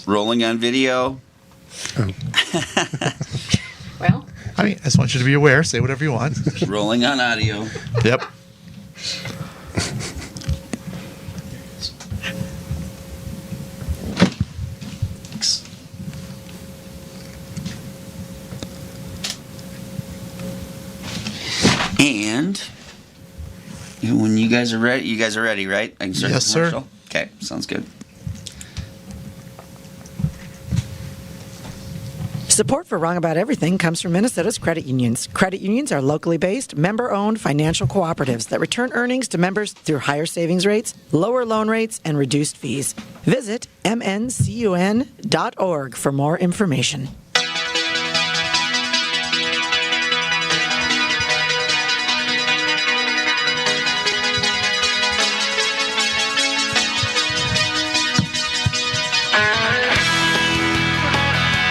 Rolling on video. Well, I just want you to be aware. Say whatever you want. Rolling on audio. Yep. And when you guys are ready, right? I can start Yes, the sir. commercial? Okay, sounds good. Support for Wrong About Everything comes from Minnesota's credit unions. Credit unions are locally based, member-owned financial cooperatives that return earnings to members through higher savings rates, lower loan rates, and reduced fees. Visit mncun.org for more information.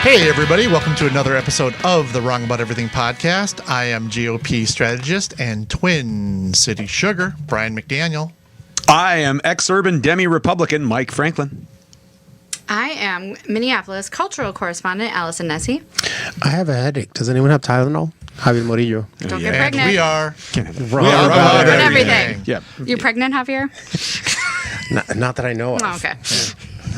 Hey, everybody. Welcome to another episode of the Wrong About Everything podcast. I am GOP strategist and Twin City Sugar, Brian McDaniel. I am ex-urban demi-Republican Mike Franklin. I am Minneapolis cultural correspondent Allison Nessie. I have a headache. Does anyone have Tylenol? Javier Murillo. Don't get And pregnant. we are Wrong about everything. Yep. You pregnant, Javier? Not that I know of. Oh, okay.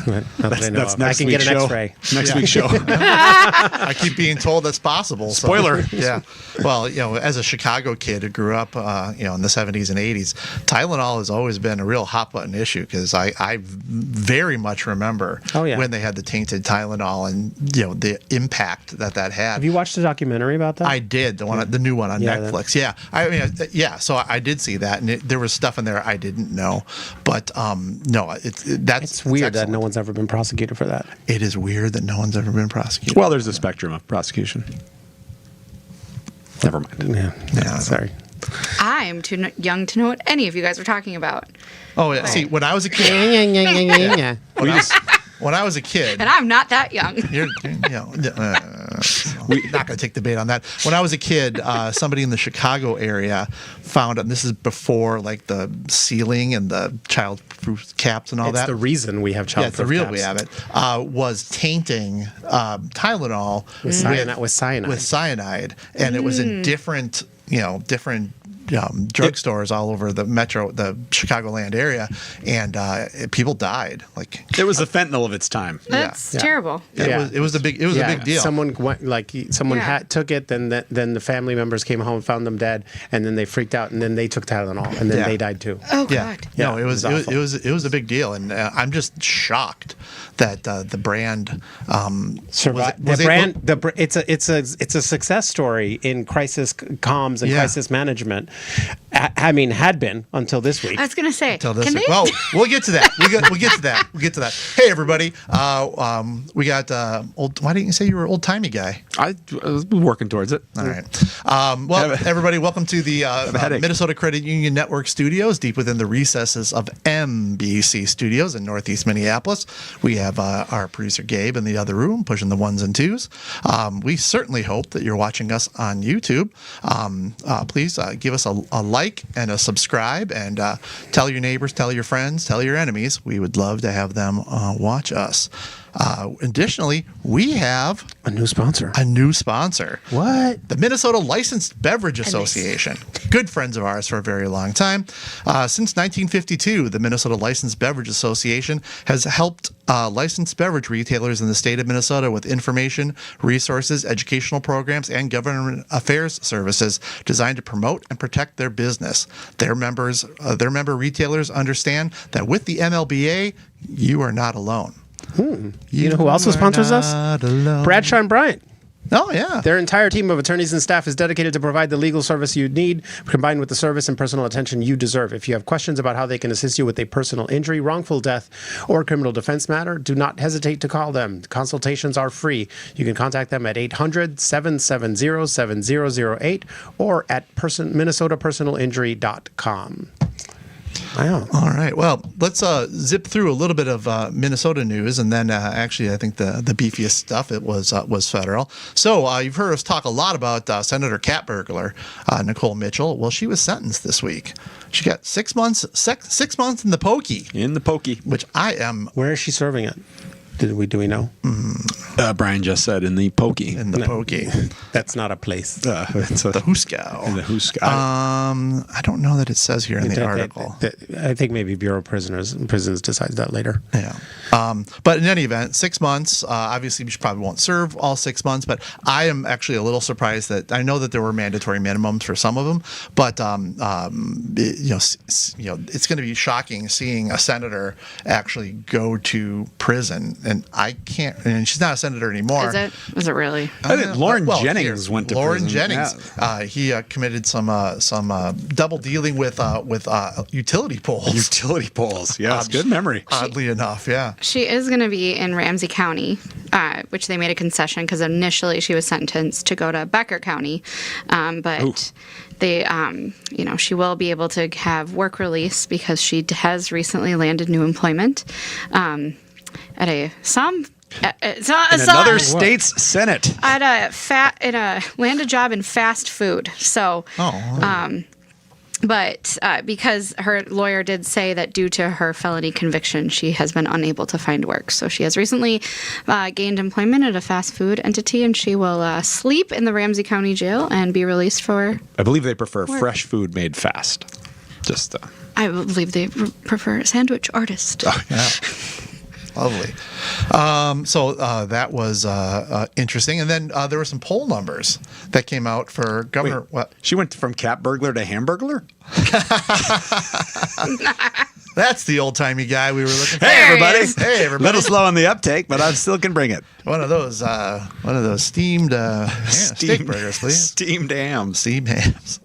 Not that I know That's of. I next can get week's an show. X-ray. Next week's show. I keep being told that's possible. so- Spoiler. Yeah. Well, as a Chicago kid who grew up, in the 70s and 80s, Tylenol has always been a real hot button issue because I very much remember when they had the tainted Tylenol and, the impact that had. Have you watched the documentary about that? I did, the new one on Netflix. Yeah. So I did see that, and there was stuff in there I didn't know. But no, It's weird that no one's ever been prosecuted for that. It is weird that no one's ever been prosecuted. Well, there's a spectrum of prosecution. Never mind. Yeah. Sorry. I am too young to know what any of you guys are talking about. Oh, yeah. See, when I was a kid, Yeah. when I was a kid, And I'm not that young. You're we're not going to take the bait on that. When I was a kid, somebody in the Chicago area found, and this is before like the ceiling and the child-proof caps and all It's that. the reason we have child Yeah, it's the real we have it. Was tainting Tylenol with cyanide, and it was in different drugstores all over the Chicagoland area, and people died. Like It was the fentanyl of its time. That's Yeah. terrible. it was a big deal. Someone took it, then the family members came home, found them dead, and then they freaked out, and then they took Tylenol, and then they died too. Oh, Yeah. God. No, Yeah, it was a big deal, and I'm just shocked that the brand Survive. It's a success story in crisis comms and crisis management. Had been until this week. I was going to say, Until this can week. they? Well, we'll get to that. We'll get to that. We'll get to that. Hey, everybody. We got old. Why didn't you say you were an old-timey guy? I was working towards it. All right. Well, everybody, welcome to the Minnesota Credit Union Network studios, deep within the recesses of MBC Studios in Northeast Minneapolis. We have our producer Gabe in the other room, pushing the ones and twos. We certainly hope that you're watching us on YouTube. Please give us a like and a subscribe, and tell your neighbors, tell your friends, tell your enemies. We would love to have them watch us. Additionally, we have A new sponsor. What? The Minnesota Licensed Beverage Association. Good friends of ours for a very long time. Since 1952, the Minnesota Licensed Beverage Association has helped licensed beverage retailers in the state of Minnesota with information, resources, educational programs, and government affairs services designed to promote and protect their business. Their member retailers understand that with the MLBA, you are not alone. You know who also sponsors us? Bradshaw and Bryant. Oh, yeah. Their entire team of attorneys and staff is dedicated to provide the legal service you need, combined with the service and personal attention you deserve. If you have questions about how they can assist you with a personal injury, wrongful death, or criminal defense matter, do not hesitate to call them. Consultations are free. You can contact them at 800-770-7008 or at minnesotapersonalinjury.com. Wow. All right. Well, let's zip through a little bit of Minnesota news, and then actually, I think the beefiest stuff was federal. So you've heard us talk a lot about Senator Cat Burglar, Nicole Mitchell. Well, she was sentenced this week. She got 6 months. 6 months in the pokey. In the pokey. Which I am. Where is she serving it? Do we know? Brian just said in the pokey. In the pokey. That's not a place. It's The Huskow. in the Huska. I don't know that it says here in the article. I think maybe Bureau of Prisons decides that later. Yeah. But in any event, 6 months. Obviously, she probably won't serve all 6 months. But I am actually a little surprised that I know that there were mandatory minimums for some of them. But it's going to be shocking seeing a senator actually go to prison, and I can't. And she's not a senator anymore. Is it? Is it really? I think Lauren Jennings went to Lauren prison. Jennings. He committed some double dealing with utility poles. Utility poles. Yes, good memory. Oddly enough, yeah. She is going to be in Ramsey County, which they made a concession because initially she was sentenced to go to Becker County, but they, she will be able to have work release because she has recently landed new employment at Another state's senate. at a landed job in fast food. So. But because her lawyer did say that due to her felony conviction, she has been unable to find work. So she has recently gained employment at a fast food entity, and she will sleep in the Ramsey County Jail and be released for. I believe they prefer fresh food made fast. Just. I believe they prefer a sandwich artist. Yeah. Lovely. So that was interesting. And then there were some poll numbers that came out for Governor. Wait, what? She went from cat burglar to hamburglar? That's the old timey guy we were looking for. Hey, There he everybody. is. Hey, everybody. Little slow on the uptake, but I still can bring it. One of those steamed steak burgers, please. Steamed hams. Steamed hams.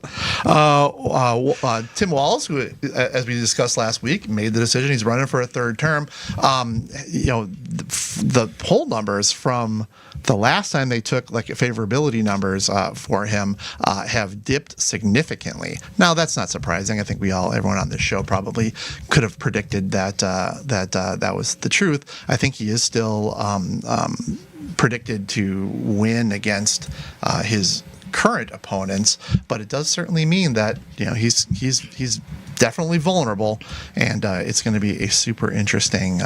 Tim Walz, who, as we discussed last week, made the decision he's running for a third term. The poll numbers from the last time they took like favorability numbers for him have dipped significantly. Now that's not surprising. I think everyone on this show probably could have predicted that that was the truth. I think he is still predicted to win against his current opponents, but it does certainly mean that he's definitely vulnerable, and it's going to be a super interesting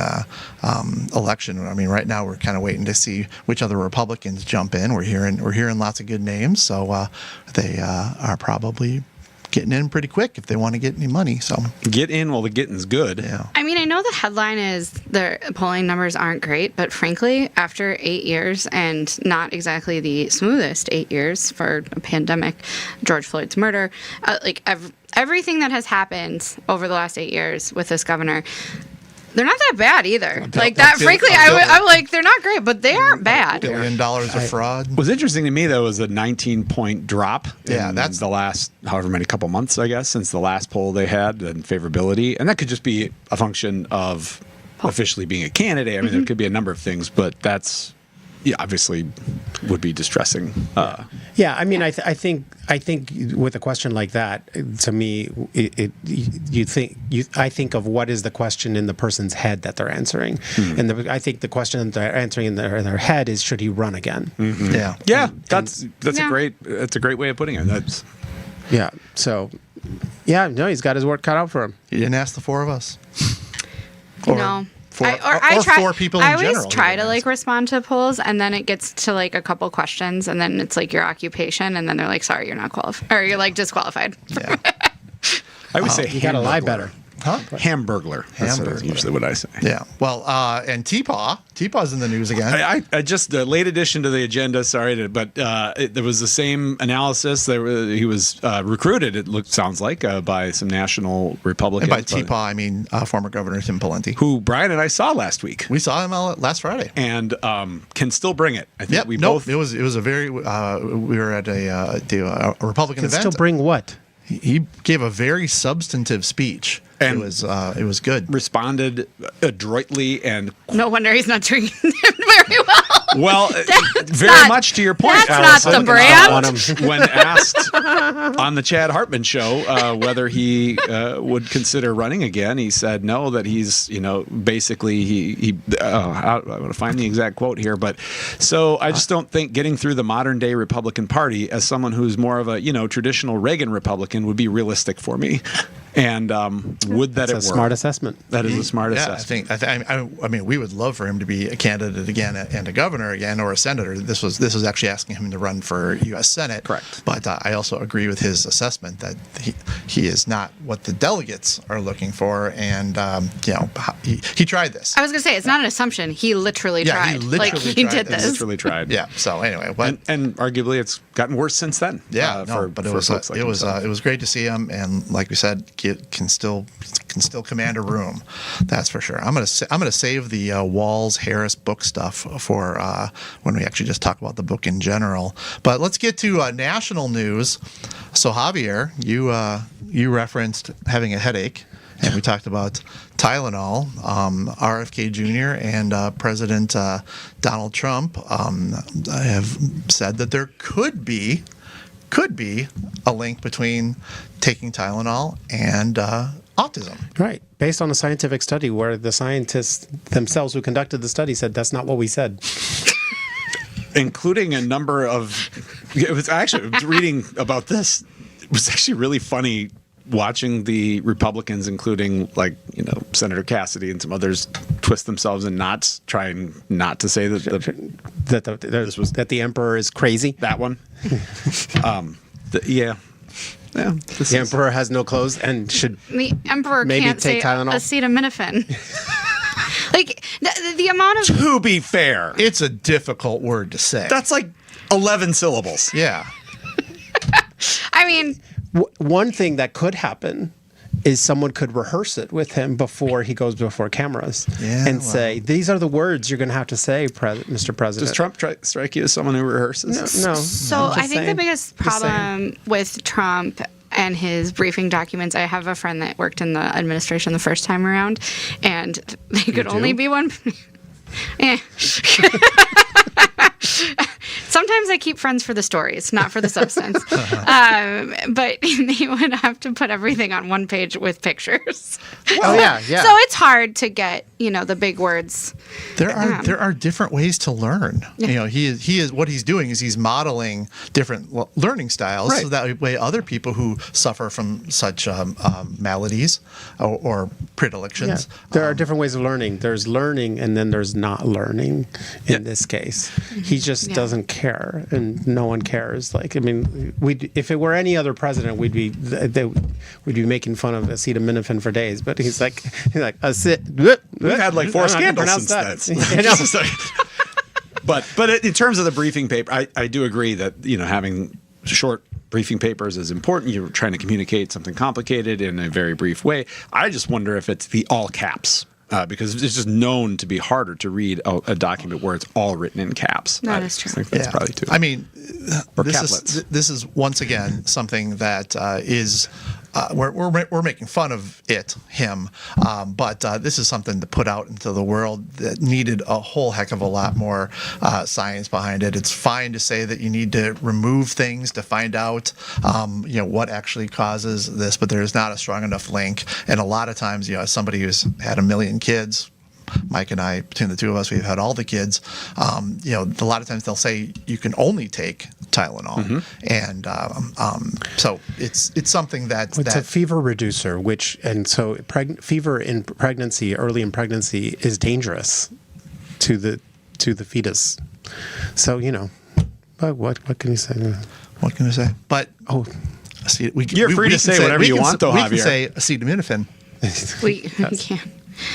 election. I mean, right now we're kind of waiting to see which other Republicans jump in. We're hearing lots of good names, so they are probably getting in pretty quick if they want to get any money. So get in while the getting's good. Yeah. I mean, I know the headline is the polling numbers aren't great, but frankly, after 8 years and not exactly the smoothest 8 years for a pandemic, George Floyd's murder, everything that has happened over the last 8 years with this governor, they're not that bad either. Like that, frankly, I'm like, they're not great, but they aren't bad. $1 billion of fraud. What's interesting to me, though, is a 19-point drop in that's the last however many couple months, I guess, since the last poll they had and favorability. And that could just be a function of officially being a candidate. I mean, there could be a number of things, but that's obviously would be distressing. Yeah, I mean, I think with a question like that, to me, I think of what is the question in the person's head that they're answering, and I think the question that they're answering in their head is, should he run again? Mm-hmm. Yeah, yeah, that's a great way of putting it. That's So, he's got his work cut out for him. He didn't ask the four of us. No. Or four people in I general. always try to respond to polls, and then it gets to a couple questions, and then it's your occupation, and then they're like, sorry, you're not qualified, or you're disqualified. Yeah. I would say you got to lie better. Huh? Hamburglar. That's usually what I say. Yeah. Well, and T-Paw's in the news again. I just late addition to the agenda. Sorry, but there was the same analysis. He was recruited. Sounds like by some national Republicans. And by T-Paw, I mean former Governor Tim Pawlenty, who Brian and I saw last week. We saw him last Friday, and can still bring it. I think both. It was a very. We were at a Republican event. Still bring what? He gave a very substantive speech. And it was good. Responded adroitly, and No wonder he's not doing very well. Well, very not- much to your point, that's not Allison. the brand. When asked on the Chad Hartman show whether he would consider running again, he said no. That he's, basically he. I'm going to find the exact quote here, but so I just don't think getting through the modern day Republican Party as someone who's more of a traditional Reagan Republican would be realistic for me. And would that That's it a work? smart assessment. That is a smart Yeah, assessment. I mean, we would love for him to be a candidate again and a governor again or a senator. This was actually asking him to run for U.S. Senate. Correct. But I also agree with his assessment that he is not what the delegates are looking for, and he tried this. I was gonna say it's not an assumption. He literally Yeah, tried. he literally he tried did this. this. Literally tried. Yeah. So anyway, but And arguably it's gotten worse since then. yeah, for it was folks like it was himself. it was great to see him, and like we said, can still command a room. That's for sure. I'm gonna save the Walls Harris book stuff for when we actually just talk about the book in general. But let's get to national news. So Javier, you referenced having a headache, and we talked about Tylenol. RFK Jr. and President Donald Trump have said that there could be a link between taking Tylenol and autism. Right. Based on a scientific study where the scientists themselves who conducted the study said that's not what we said. Including a number of. It was actually reading about this. It was actually really funny watching the Republicans, including Senator Cassidy and some others, twist themselves in knots, trying not to say that that the emperor is crazy. that one. Yeah. The emperor has no clothes and should The emperor Maybe can't take say Tylenol? acetaminophen. Like the amount of To be fair, It's a difficult word to say. that's like 11 syllables. yeah. I mean, one thing that could happen is someone could rehearse it with him before he goes before cameras and say, these are the words you're going to have to say, Mr. President. Does Trump strike you as someone who rehearses? No. so I'm just I think the saying. biggest Just saying. problem with Trump and his briefing documents, I have a friend that worked in the administration the first time around, and they could only be one. Eh. Sometimes I keep friends for the stories, not for the substance. But they would have to put everything on one page with pictures. Oh, yeah. So it's hard to get, the big words. There are different ways to learn. He is what he's doing is he's modeling different learning styles, so that way other people who suffer from such maladies or predilections. There are different ways of learning. There's learning and then there's not learning in this case. He just doesn't care and no one cares. If it were any other president, we'd be making fun of acetaminophen for days, but he's like We've had like 4 scandals since then. I know. But in terms of the briefing paper, I do agree that having short briefing papers is important. You're trying to communicate something complicated in a very brief way. I just wonder if it's the all caps. Because it's just known to be harder to read a document where it's all written in caps. That is true. I think that's probably too. I mean, Or this caplets. this is once again something that is we're making fun of him, but this is something to put out into the world that needed a whole heck of a lot more science behind it. It's fine to say that you need to remove things to find out, what actually causes this, but there is not a strong enough link. And a lot of times, as somebody who's had 1 million kids. Mike and I, between the two of us, we've had all the kids. A lot of times they'll say you can only take Tylenol, and so it's something It's a fever reducer, fever in pregnancy, early in pregnancy, is dangerous to the fetus. So but what can you say? What can I say? But You're free to say whatever you want, though, we can Javier. say acetaminophen. We can't.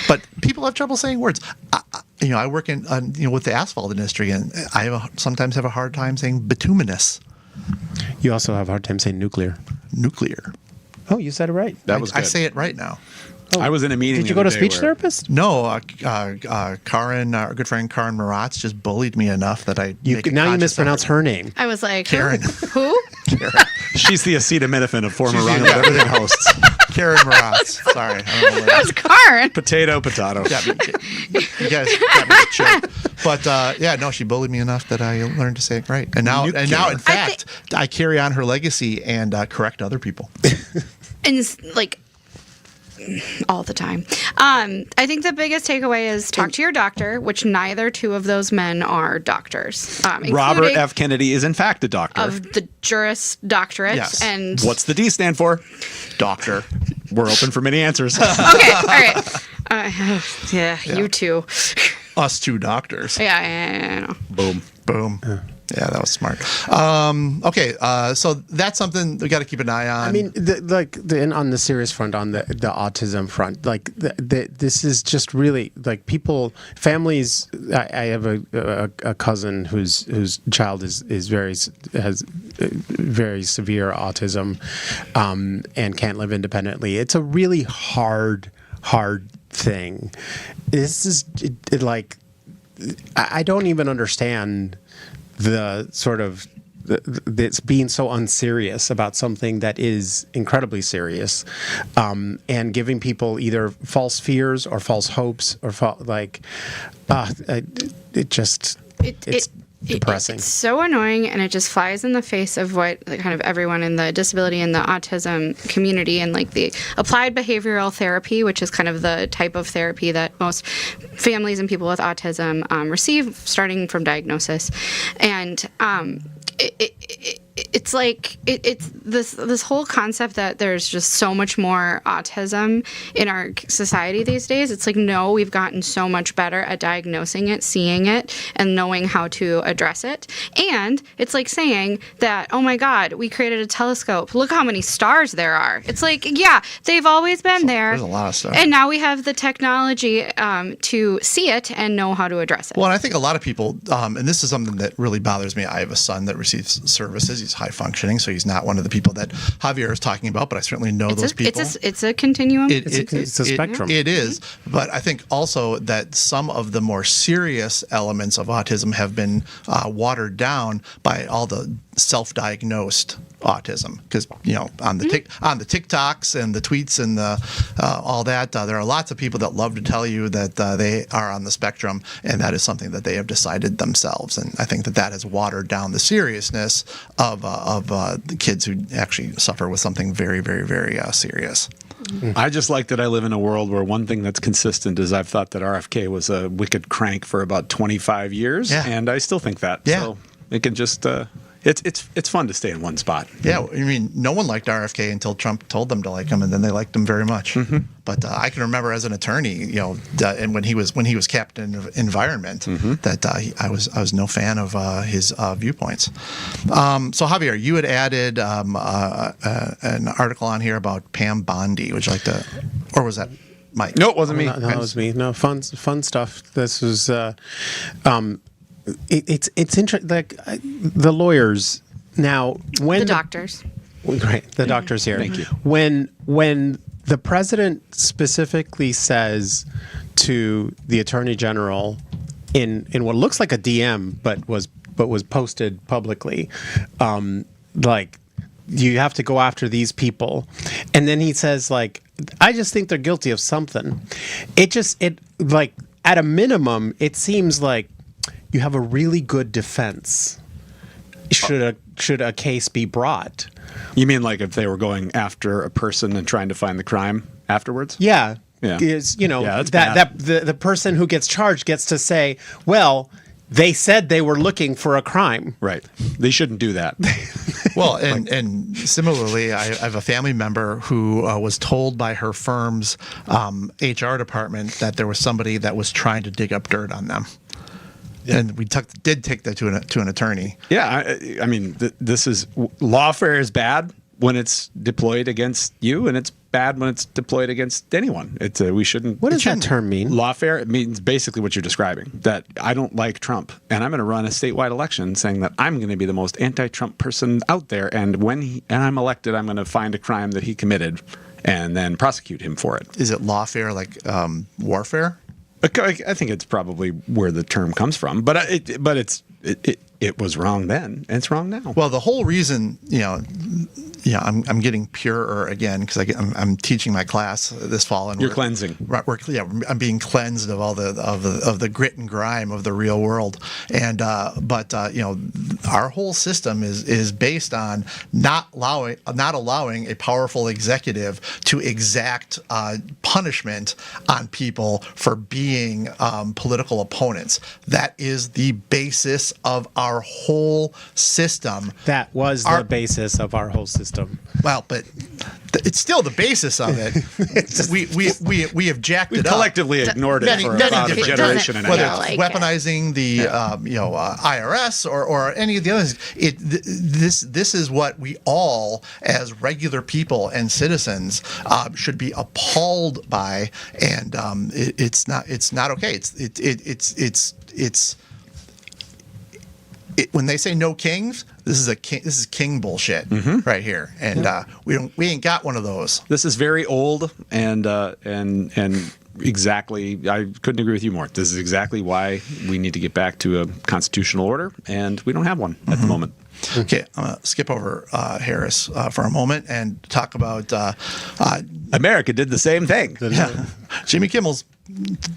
But people have trouble saying words. I work in with the asphalt industry, and I sometimes have a hard time saying bituminous. You also have a hard time saying nuclear. Nuclear. Oh, you said it right. That was I good. say it right now. I was in a meeting. Did you the go to other day speech where- therapist? No, Karen, our good friend Karen Maratz, just bullied me enough that I You make a now you conscious mispronounce effort. her name. I was like, Karen. Who? She's the acetaminophen of former Wrong About Everything hosts. Karen Moratz. Sorry. I don't know That was Karen. Potato. Yeah, you guys got me to choke. But yeah, no, she bullied me enough that I learned to say it right. And now, in fact, I carry on her legacy and correct other people. And it's like all the time. I think the biggest takeaway is talk to your doctor, which neither two of those men are doctors. Robert including F. Kennedy is in fact a doctor. of the Juris Doctorate. Yes. And What's the D stand for? Doctor. We're open for many answers. okay, all right. Yeah, you too. Us two doctors. Yeah, I know. Boom. Yeah, that was smart. Okay, so that's something we got to keep an eye on. I mean, on the serious front, on the autism front, like this is just really like families. I have a cousin whose child has very severe autism, and can't live independently. It's a really hard thing. This is like I don't even understand the sort of it's being so unserious about something that is incredibly serious, and giving people either false fears or false hopes or it's depressing. It's so annoying, and it just flies in the face of what kind of everyone in the disability and the autism community, and like the applied behavioral therapy, which is kind of the type of therapy that most families and people with autism receive starting from diagnosis. And it's like it's this whole concept that there's just so much more autism in our society these days. It's like, no, we've gotten so much better at diagnosing it, seeing it, and knowing how to address it. And it's like saying that, oh my God, we created a telescope. Look how many stars there are. It's like, yeah, they've always been there. There's a lot of stuff. And now we have the technology to see it and know how to address it. Well, and I think a lot of people, and this is something that really bothers me. I have a son that receives services. He's high functioning, so he's not one of the people that Javier is talking about, but I certainly know those people. It's a continuum. It's a spectrum. It is, but I think also that some of the more serious elements of autism have been watered down by all the self-diagnosed autism, because on the TikToks and the tweets and the all that, there are lots of people that love to tell you that they are on the spectrum, and that is something that they have decided themselves. And I think that has watered down the seriousness of the kids who actually suffer with something very, very, very serious. I just like that I live in a world where one thing that's consistent is I've thought that RFK was a wicked crank for about 25 years, and I still think that. Yeah. So it can just it's fun to stay in one spot. Yeah, I mean, no one liked RFK until Trump told them to like him, and then they liked him very much. Mm-hmm. But I can remember as an attorney, and when he was captain of environment, that I was no fan of his viewpoints. So Javier, you had added an article on here about Pam Bondi. Would you like to, or was that Mike? No, it wasn't me. No, that was me. No, fun stuff. This was. It's interesting. Like the lawyers now, when the doctors. Right, the doctors here. Thank you. When the president specifically says to the attorney general in what looks like a DM, but was posted publicly, like, you have to go after these people, and then he says, like, I just think they're guilty of something. It like, at a minimum, it seems like you have a really good defense. Should a case be brought? You mean like if they were going after a person and trying to find the crime afterwards? Yeah. Yeah. Is that's that the person who gets charged gets to say, well, they said they were looking for a crime. Right. They shouldn't do that. Well, and similarly, I have a family member who was told by her firm's HR department that there was somebody that was trying to dig up dirt on them. And we did take that to an attorney. Yeah, I mean, this is lawfare is bad when it's deployed against you, and it's bad when it's deployed against anyone. We shouldn't. What does that term mean? Lawfare, it means basically what you're describing. That I don't like Trump, and I'm going to run a statewide election saying that I'm going to be the most anti-Trump person out there, and when I'm elected, I'm going to find a crime that he committed, and then prosecute him for it. Is it lawfare like warfare? I think it's probably where the term comes from, but it was wrong then, and it's wrong now. Well, the whole reason, yeah, I'm getting purer again because I'm teaching my class this fall, and You're cleansing. I'm being cleansed of all the grit and grime of the real world, and but our whole system is based on not allowing a powerful executive to exact punishment on people for being political opponents. That is the basis of our whole system. That was the basis of our whole system. Well, but it's still the basis of it. we have jacked it up. Collectively ignored it for about a different generation and a whether half. it's weaponizing the IRS or any of the others. This is what we all, as regular people and citizens, should be appalled by, and it's not okay. When they say no kings, this is king bullshit right here, and we ain't got one of those. This is very old, and exactly, I couldn't agree with you more. This is exactly why we need to get back to a constitutional order, and we don't have one at the moment. Okay, I'm gonna skip over Harris for a moment and talk about America did the same thing. yeah, Jimmy Kimmel's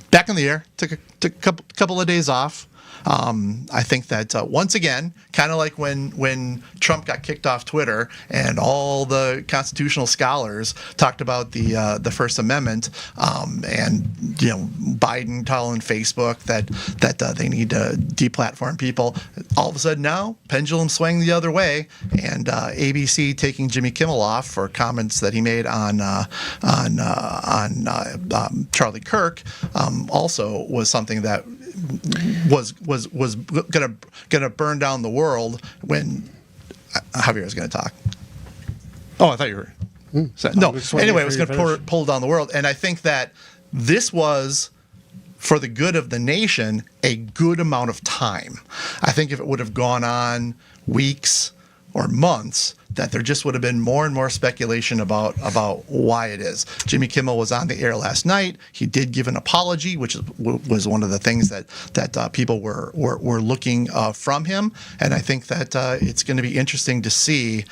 back in the air. Took a couple of days off. I think that once again, kind of like when Trump got kicked off Twitter and all the constitutional scholars talked about the First Amendment, and Biden telling Facebook that they need to deplatform people. All of a sudden now, pendulum swing the other way, and ABC taking Jimmy Kimmel off for comments that he made on Charlie Kirk also was something that was gonna burn down the world when Javier was gonna talk. Oh, I thought you were. No. Anyway, it was gonna pull down the world, and I think that this was, for the good of the nation, a good amount of time. I think if it would have gone on weeks or months, that there just would have been more and more speculation about why it is. Jimmy Kimmel was on the air last night. He did give an apology, which was one of the things that people were looking from him. And I think that it's going to be interesting to see,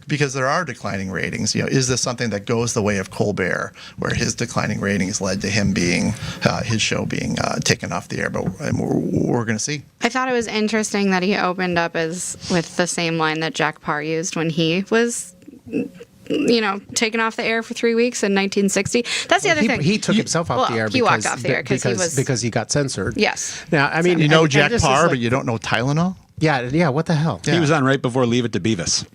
because there are declining ratings. Is this something that goes the way of Colbert, where his declining ratings led to him being his show being taken off the air? But we're going to see. I thought it was interesting that he opened up with the same line that Jack Parr used when he was taken off the air for 3 weeks in 1960. That's the other thing. He took himself off the air. He walked off the air because he got censored. Yes. Now, I mean, Jack Parr, but you don't know Tylenol? Yeah. What the hell? He was on right before Leave It to Beavis.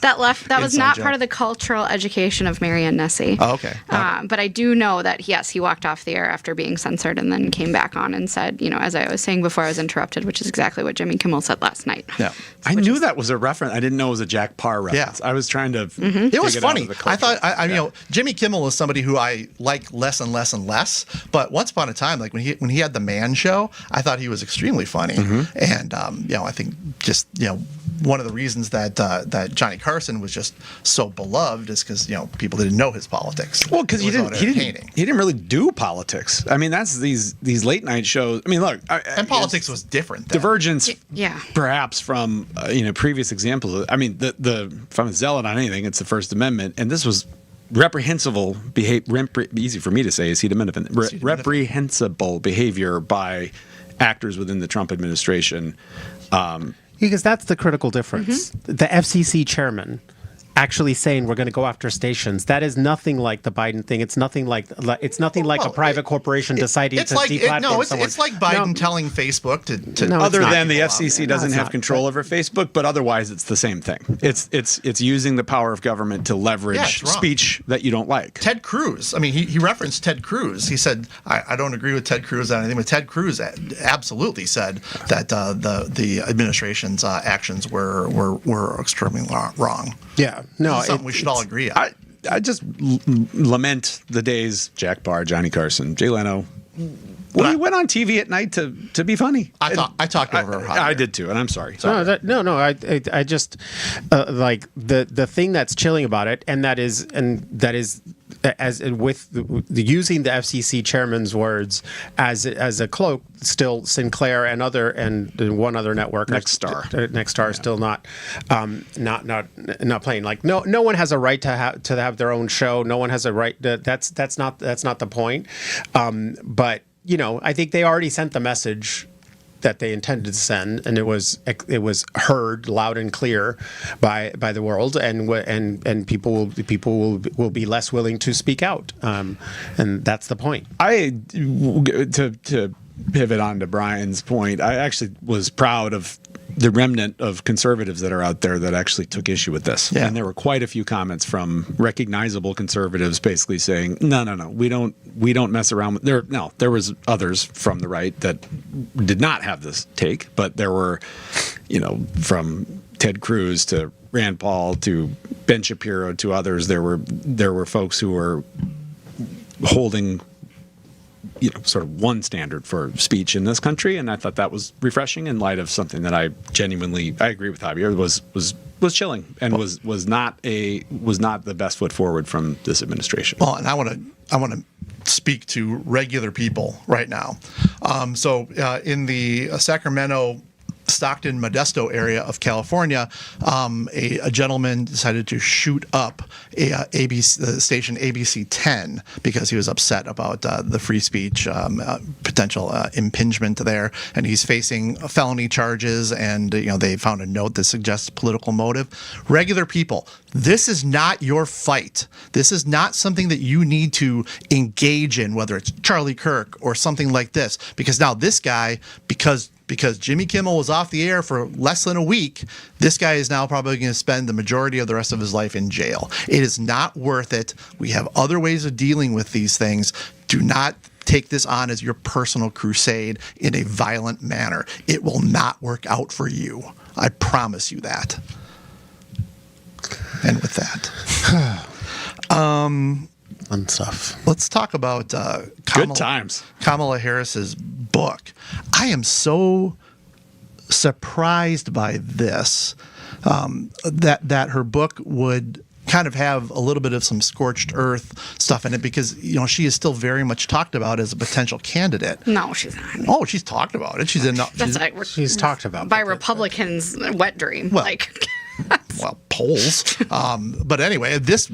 That was not part of the cultural education of Marianne Nessie. Oh, okay. But I do know that, yes, he walked off the air after being censored and then came back on and said, as I was saying before I was interrupted, which is exactly what Jimmy Kimmel said last night. Yeah. I knew that was a reference. I didn't know it was a Jack Parr reference. Yeah. I was trying to. It was funny. I thought, Yeah. Jimmy Kimmel is somebody who I like less and less and less. But once upon a time, like when he had the Man Show, I thought he was extremely funny. And I think just one of the reasons that Johnny Carson was just so beloved is because people didn't know his politics. Well, because he didn't really do politics. I mean, that's these late night shows. I mean, look, and politics was different then. Divergence, Yeah. perhaps from previous examples. I mean, if I'm a zealot on anything, it's the First Amendment, and this was reprehensible behavior. Easy for me to say, reprehensible behavior by actors within the Trump administration. Because that's the critical difference. The FCC chairman actually saying we're going to go after stations. That is nothing like the Biden thing. It's nothing like a private corporation deciding to deplatform someone. It's like Biden telling Facebook to Other than the FCC doesn't have control over Facebook, but otherwise it's the same thing. It's using the power of government to leverage speech that you don't like. Ted Cruz. I mean, he referenced Ted Cruz. He said, I don't agree with Ted Cruz on anything, but Ted Cruz absolutely said that the administration's actions were extremely wrong. Yeah. No, something we should all agree on. I just lament the days Jack Parr, Johnny Carson, Jay Leno. We went on TV at night to be funny. I talked over. I did too, and I'm sorry. No. I just like the thing that's chilling about it, and that is as with the using the FCC chairman's words as a cloak, still Sinclair and one other network, Nexstar, still not playing. Like no one has a right to have their own show. No one has a right to, that's not the point. But I think they already sent the message that they intended to send, and it was heard loud and clear by the world, and people will be less willing to speak out, and that's the point. To pivot on to Brian's point, I actually was proud of the remnant of conservatives that are out there that actually took issue with this. Yeah. And there were quite a few comments from recognizable conservatives basically saying, no, we don't mess around with there. No, there was others from the right that did not have this take, but there were, from Ted Cruz to Rand Paul to Ben Shapiro to others, there were folks who were holding sort of one standard for speech in this country, and I thought that was refreshing in light of something that I agree with Javier, was chilling and was not the best foot forward from this administration. Well, and I want to speak to regular people right now. So in the Sacramento, Stockton, Modesto area of California, a gentleman decided to shoot up the station ABC 10 because he was upset about the free speech potential impingement there, and he's facing felony charges. And they found a note that suggests political motive. Regular people, this is not your fight. This is not something that you need to engage in, whether it's Charlie Kirk or something like this, because now this guy, because Jimmy Kimmel was off the air for less than a week, this guy is now probably going to spend the majority of the rest of his life in jail. It is not worth it. We have other ways of dealing with these things. Do not take this on as your personal crusade in a violent manner. It will not work out for you. I promise you that. And with that, fun stuff. Let's talk about good times. Kamala Harris's book. I am so surprised by this, that her book would kind of have a little bit of some scorched earth stuff in it, because she is still very much talked about as a potential candidate. No, she's not. Oh, she's talked about it. She's talked about by Republicans' wet dream. Well, well, polls. But anyway, this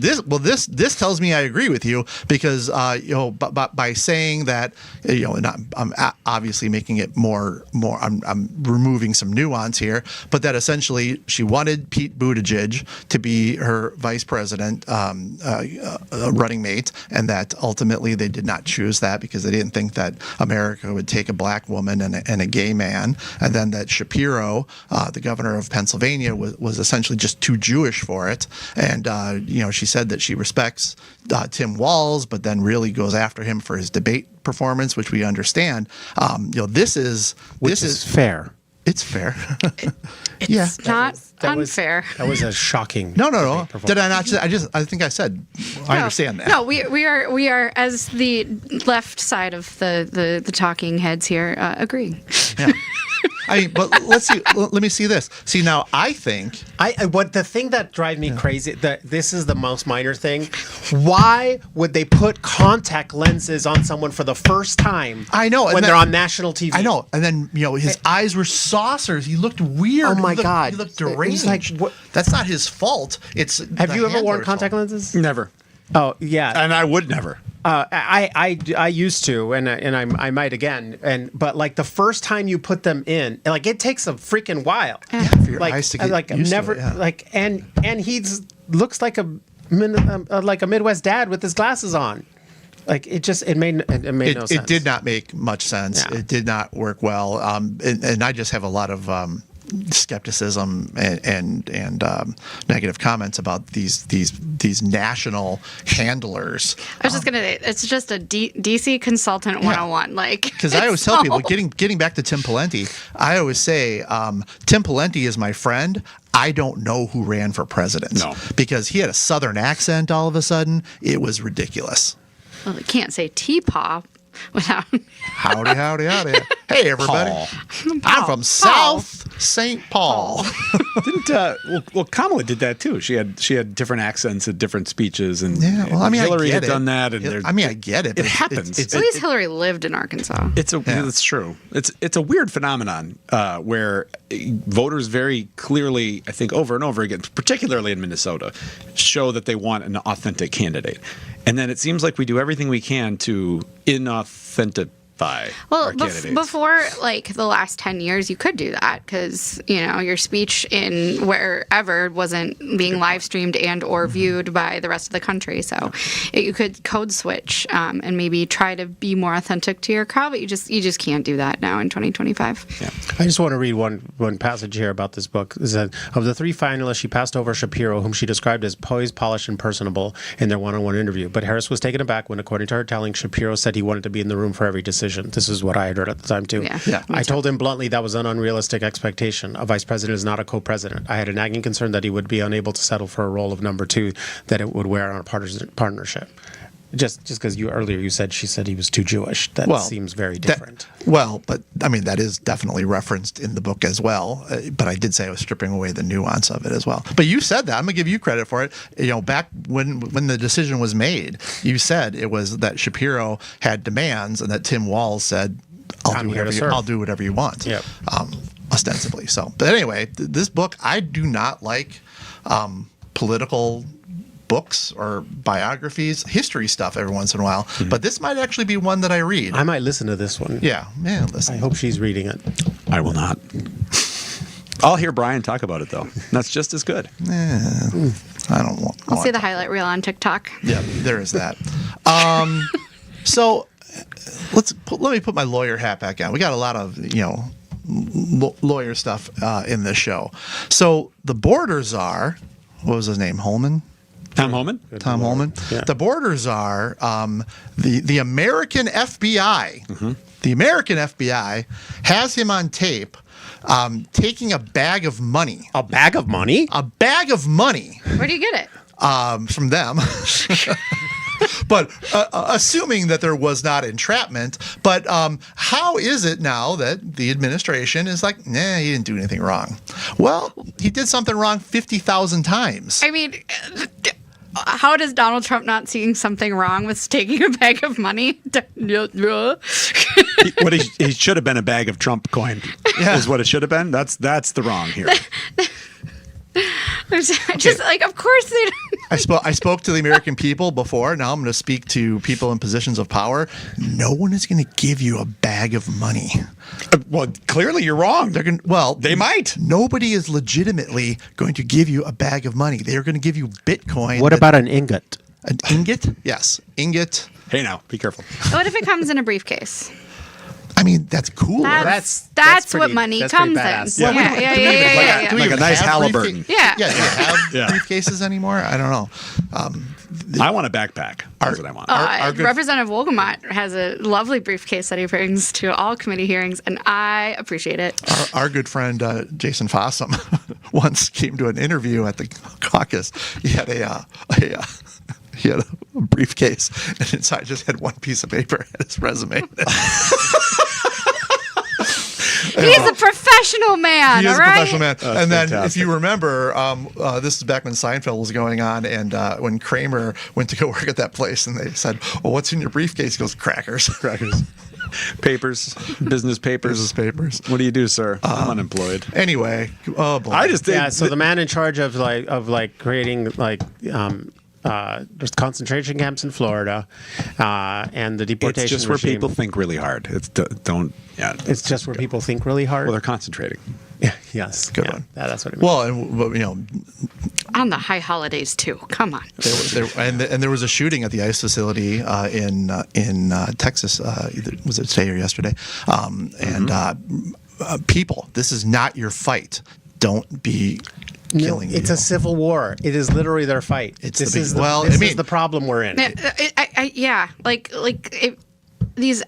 tells me I agree with you, because by saying that, and I'm obviously making it more. I'm removing some nuance here, but that essentially she wanted Pete Buttigieg to be her vice president running mate, and that ultimately they did not choose that because they didn't think that America would take a black woman and a gay man, and then that Shapiro, the governor of Pennsylvania, was essentially just too Jewish for it. And she said that she respects Tim Walz, but then really goes after him for his debate performance, which we understand. This is fair. It's fair. It's not unfair. That was a shocking. No. Did I not? I think I said. I understand that. No, we are as the left side of the talking heads here agree. Yeah. But let's see. Let me see this. See, now I think what the thing that drives me crazy, that this is the most minor thing. Why would they put contact lenses on someone for the first time? I know when they're on national TV. I know, and then his eyes were saucers. He looked weird. Oh my God, he looked deranged. Like, that's not his fault. It's have you ever worn contact lenses? Never. Oh yeah, and I would never. I used to, and I might again, but like the first time you put them in, like it takes a freaking while. Yeah, for your eyes to get used to it, yeah. And looks like a Midwest dad with his glasses on. Like it made no sense. It did not make much sense. Yeah. It did not work well. And I just have a lot of skepticism and negative comments about these national handlers. I was just gonna say it's just a DC consultant 101. Like, because I always tell people, getting back to Tim Pawlenty, I always say Tim Pawlenty is my friend. I don't know who ran for president. No. Because he had a Southern accent all of a sudden. It was ridiculous. Well, you can't say T-pop without howdy. Hey, everybody. Paul. I'm from South St. Paul. Didn't Kamala did that too. She had different accents and different speeches, and Yeah, well, I mean, Hillary I get had it. done that. And I mean, I get it. It happens. At least Hillary lived in Arkansas. It's true. It's a weird phenomenon where voters very clearly, I think, over and over again, particularly in Minnesota, show that they want an authentic candidate, and then it seems like we do everything we can to inauthentitify Well, our candidates. before like the last 10 years, you could do that because, your speech in wherever wasn't being live streamed and or viewed by the rest of the country. So you could code switch and maybe try to be more authentic to your crowd, but you just can't do that now in 2025. Yeah. I just want to read one passage here about this book. It said, of the three finalists, she passed over Shapiro, whom she described as poised, polished, and personable in their one-on-one interview. But Harris was taken aback when, according to her telling, Shapiro said he wanted to be in the room for every decision. This is what I had heard at the time, too. Yeah. I told him bluntly that was an unrealistic expectation. A vice president is not a co-president. I had a nagging concern that he would be unable to settle for a role of number two that it would wear on a partnership. Just because you said she said he was too Jewish. That seems very different. But I mean, that is definitely referenced in the book as well. But I did say I was stripping away the nuance of it as well. But you said that. I'm going to give you credit for it. Back when the decision was made, you said it was that Shapiro had demands and that Tim Walz said, I'll do whatever you want. Yep. Ostensibly. So, but anyway, this book, I do not like political books or biographies, history stuff every once in a while. But this might actually be one that I read. I might listen to this one. Yeah, listen. I hope she's reading it. I will not. I'll hear Brian talk about it though. That's just as good. I don't want. I'll see the highlight reel on TikTok. Yeah, there is that. So let me put my lawyer hat back on. We got a lot of lawyer stuff in this show. So the border czar, what was his name? Holman. Tom Homan? Tom Holman. Yeah. The border czar, the American FBI. Mm-hmm. The American FBI has him on tape taking a bag of money. A bag of money? A bag of money. Where do you get it? From them. But assuming that there was not entrapment, but how is it now that the administration is like, nah, he didn't do anything wrong? Well, he did something wrong 50,000 times. I mean, how does Donald Trump not seeing something wrong with taking a bag of money? He should have been a bag of Trump coin. Yeah. Is what it should have been. That's the wrong here. Just like, of course they don't. I spoke to the American people before. Now I'm going to speak to people in positions of power. No one is going to give you a bag of money. Well, clearly you're wrong. They might. Nobody is legitimately going to give you a bag of money. They are going to give you Bitcoin. What about an ingot? An ingot? Yes, ingot. Hey, now be careful. What if it comes in a briefcase? I mean, that's cool. That's pretty- what money that's comes pretty in. badass. Yeah. Do we Like a even nice have Halliburton. Yeah. Do you have Yeah. briefcases anymore? I don't know. I want a backpack. That's what I want. Our good- Representative Wolgamott has a lovely briefcase that he brings to all committee hearings, and I appreciate it. Our good friend Jason Fossum once came to an interview at the caucus. He had a briefcase, and inside just had one piece of paper and his resume. He's a professional man, He is all a right? professional man. And then, fantastic. if you remember, this is back when Seinfeld was going on, and when Kramer went to go work at that place, and they said, "Well, what's in your briefcase?" He goes, "Crackers." Crackers. Papers, business papers. Business papers. What do you do, sir? I'm unemployed. Anyway, oh boy. I just think. Yeah, so the man in charge of creating there's concentration camps in Florida, and the deportation it's just where regime. people think really hard. It's just where people think really hard. Well, they're concentrating. Yeah, yes, Good one. Yeah, that's what it means. Well, and On the high holidays, too. Come on. there was a shooting at the ICE facility in Texas. Was it today or yesterday? People, this is not your fight. Don't be killing. It's a civil war. It is literally their fight. It's this the big- is the, well, this I mean- is the problem we're in. These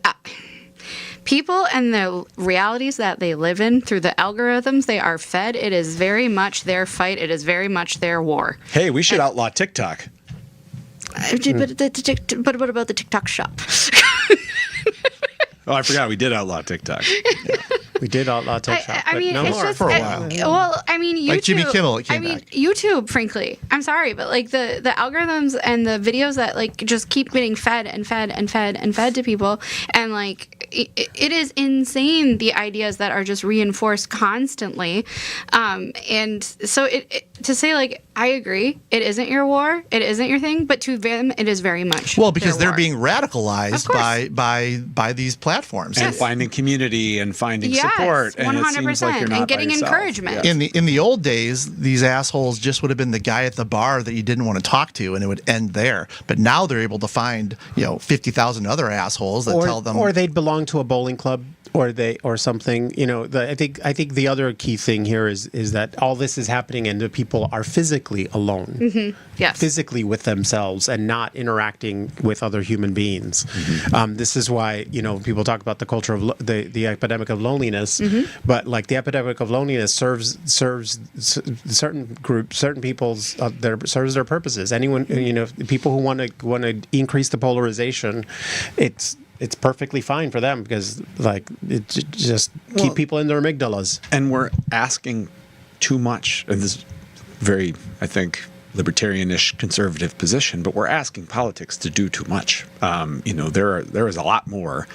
people and the realities that they live in through the algorithms they are fed, it is very much their fight. It is very much their war. Hey, we should outlaw TikTok. But what about the TikTok shop? Oh, I forgot we did outlaw TikTok. We did outlaw TikTok. I mean, no it's more. just for a while. Well, I mean, YouTube. Like Jimmy Kimmel, it came I mean, back. YouTube. Frankly, I'm sorry, but like the algorithms and the videos that like just keep getting fed and fed and fed and fed to people, and like it is insane the ideas that are just reinforced constantly, and so to say like I agree, it isn't your war, it isn't your thing, but to them it is very much. Well, because their they're war. being radicalized Of course. by these platforms. And finding community and finding support. And it seems like you're not and getting by yourself. encouragement. Yeah. In the old days, these assholes just would have been the guy at the bar that you didn't want to talk to, and it would end there. But now they're able to find 50,000 other assholes that tell them, or they'd belong to a bowling club, or something. I think the other key thing here is that all this is happening and the people are physically alone, Yes. physically with themselves and not interacting with other human beings. This is why people talk about the culture of the epidemic of loneliness, but like the epidemic of loneliness serves certain groups, certain people's serves their purposes. Anyone, people who want to increase the polarization, it's perfectly fine for them because like it just keep people in their amygdalas. And we're asking too much. And this is very, I think, libertarianish conservative position, but we're asking politics to do too much. There is a lot more,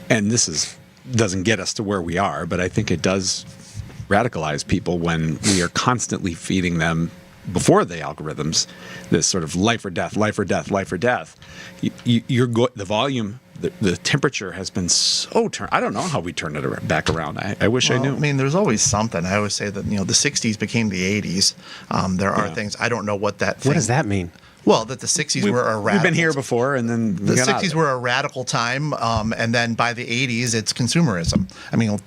and this doesn't get us to where we are, but I think it does radicalize people when we are constantly feeding them before the algorithms this sort of life or death, life or death, life or death. The volume. The temperature has been so turned. I don't know how we turn it back around. I wish I knew. I mean, there's always something. I always say that the 60s became the 80s. There are things I don't know what that. What does that mean? Well, that the 60s were a radical. We've been here before, and then The 60s were a radical time, and then by the 80s, it's consumerism. I mean,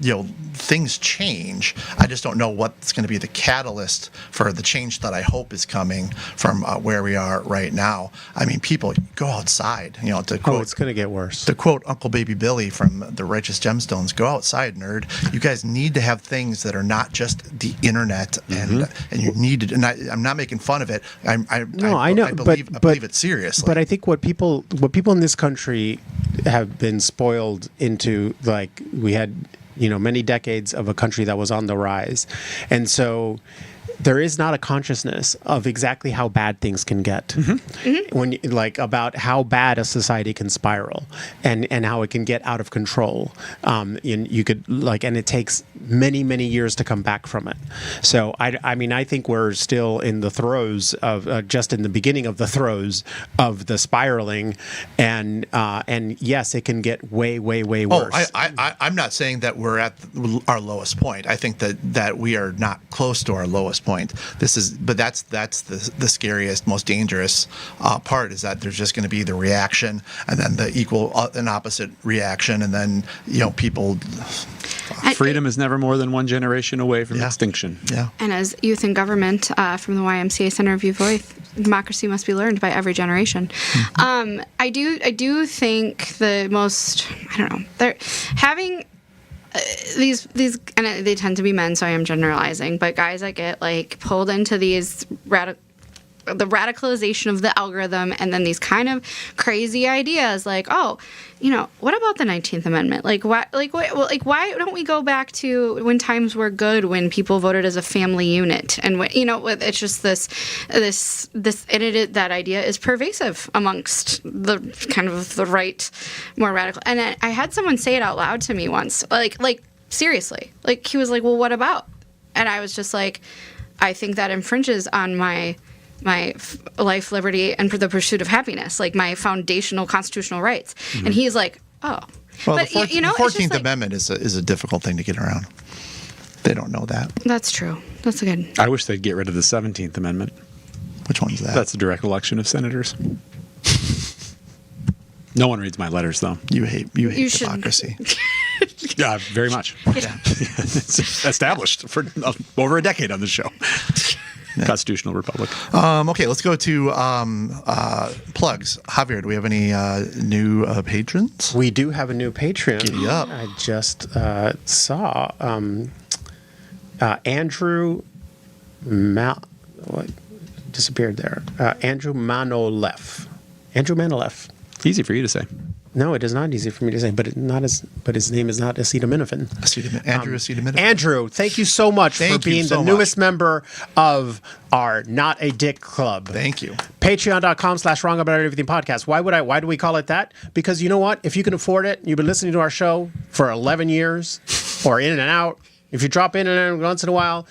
things change. I just don't know what's going to be the catalyst for the change that I hope is coming from where we are right now. I mean, people go outside. To quote, It's going to get worse. To quote Uncle Baby Billy from The Righteous Gemstones, "Go outside, nerd. You guys need to have things that are not just the internet, and you need to." And I'm not making fun of it. I know. I believe it seriously. But I think what people in this country have been spoiled into, like we had, many decades of a country that was on the rise, and so there is not a consciousness of exactly how bad things can get when about how bad a society can spiral and how it can get out of control. You could and it takes many years to come back from it. So I think we're still in the throes of just in the beginning of the throes of the spiraling, and yes, it can get way worse. I'm not saying that we're at our lowest point. I think that we are not close to our lowest point. That's the scariest, most dangerous part, is that there's just going to be the reaction, and then the equal and opposite reaction, and then people. Freedom is never more than one generation away from extinction. Yeah. And as youth in government from the YMCA Center of Youth Voice, democracy must be learned by every generation. I do think the most, I don't know, they're having these and they tend to be men, so I am generalizing, but guys that get pulled into these the radicalization of the algorithm, and then these kind of crazy ideas what about the 19th Amendment? Why don't we go back to when times were good, when people voted as a family unit, and it's just this that idea is pervasive amongst the kind of the right, more radical. And I had someone say it out loud to me once, seriously, he was like, well, what about? And I was just like, I think that infringes on my life, liberty, and for the pursuit of happiness, my foundational constitutional rights. And he's like, oh. Well, but, the 14th Amendment is a difficult thing to get around. They don't know that. That's true. That's a good. I wish they'd get rid of the 17th Amendment. Which one's that? That's the direct election of senators. No one reads my letters, though. You hate democracy. Yeah, very much. Yeah. It's established for over a decade on the show. Constitutional Republic. Okay, let's go to plugs. Javier, do we have any new patrons? We do have a new Patreon. Giddy up. I just saw Andrew what disappeared there? Andrew Manoleff. Easy for you to say. No, it is not easy for me to say, but his name is not acetaminophen. Andrew Acetaminophen. Andrew, thank you so much Thank for you being so the much. newest member of our Not a Dick Club. Thank you. Patreon.com/Wrong About Everything Podcast. Why do we call it that? Because you know what? If you can afford it, you've been listening to our show for 11 years or in and out. If you drop in and out once in a while,